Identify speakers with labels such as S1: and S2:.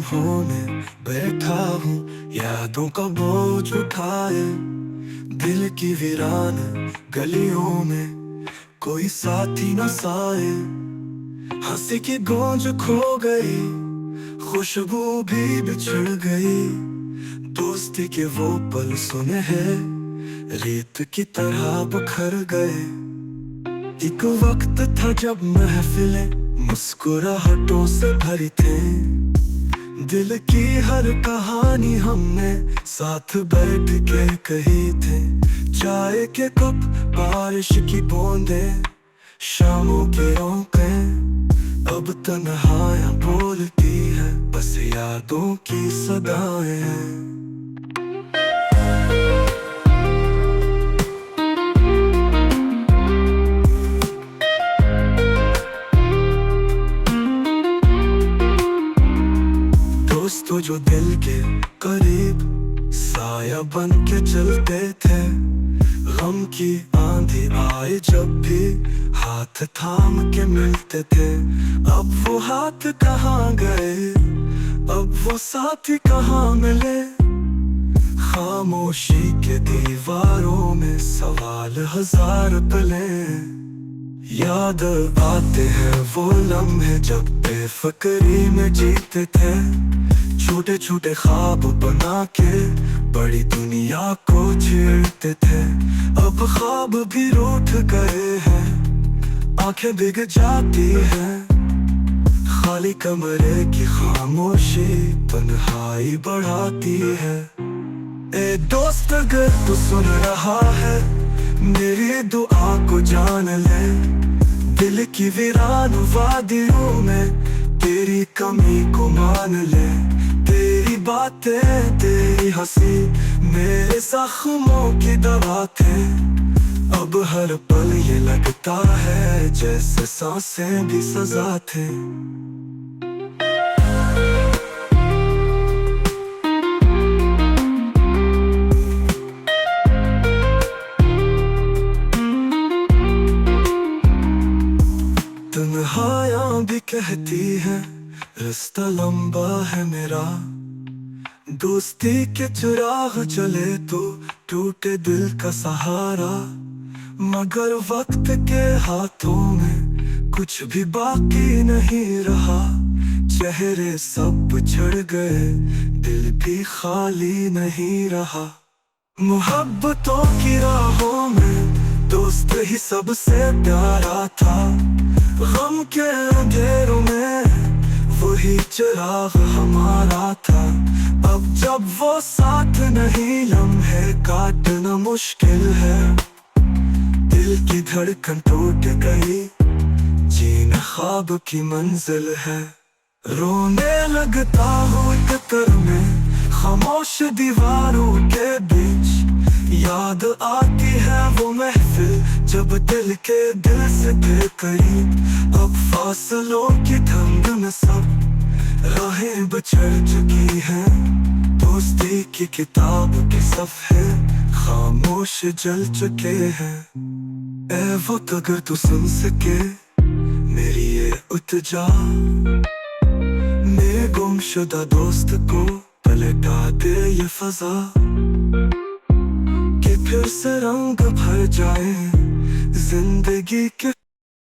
S1: लम्हों में बैठा हूँ, यादों का बोझ उठाए। दिल की वीरान गलियों में कोई साथी न साए। हंसी की गूंज खो गई, खुशबू भी बिछड़ गई। दोस्ती के वो पल सुने हैं, रेत की तरह बिखर गए। एक वक्त था जब महफिलें मुस्कुराहटों से भरी थी। दिल की हर कहानी हमने साथ बैठ के कही थी। चाय के कप, बारिश की बूंदें, शामों की रौनकें, अब तन्हाइयां बोलती है, बस यादों की सदाएं हैं। दोस्तों जो दिल के करीब साया बन के चलते थे। गम की आंधी आए जब भी हाथ थाम के मिलते थे। अब वो हाथ कहाँ गए, अब वो साथी कहाँ मिले। खामोशी के दीवारों में सवाल हजार तले। याद आते हैं वो लम्हे जब बेफिक्री में जीते थे। छोटे छोटे ख्वाब बना के बड़ी दुनिया को छेड़ते थे। अब ख्वाब भी रूठ गए हैं, आंखें भीग जाती हैं। खाली कमरे की खामोशी तन्हाई बढ़ाती है। ए दोस्त अगर तू सुन रहा है, मेरी दुआ को जान ले। दिल की वीरान वादियों में तेरी कमी को मान ले। तेरी बातें, तेरी हंसी मेरे जख्मों की दवा थे। अब हर पल ये लगता है जैसे सांसें भी सजा थे। तन्हाइयां भी कहती है रास्ता लंबा है मेरा। दोस्ती के चिराग चले तो टूटे दिल का सहारा। मगर वक्त के हाथों में कुछ भी बाकी नहीं रहा। चेहरे सब बिछड़ गए, दिल भी खाली नहीं रहा। मोहब्बतों की राहों में दोस्त ही सबसे प्यारा था। गम के अंधेरों में वही चिराग हमारा था। अब जब वो साथ नहीं, लम्हे काटना मुश्किल है। दिल की धड़कन टूट गई, जीना ख्वाब की मंजिल है। रोने लगता हूँ कतर में, खामोश दीवारों के बीच। याद आती है वो महफिल जब दिल के दिल से थे करीब। अब फासलों की ठंड में सब राहें बिछड़ चुकी हैं। दोस्ती की किताब के सफ़े खामोश जल चुके हैं। ऐ वक्त अगर तू सुन सके मेरी ये उतजा, मेरे गुमशुदा दोस्त को पलटा दे ये फजा। कि फिर से रंग भर जाए जिंदगी के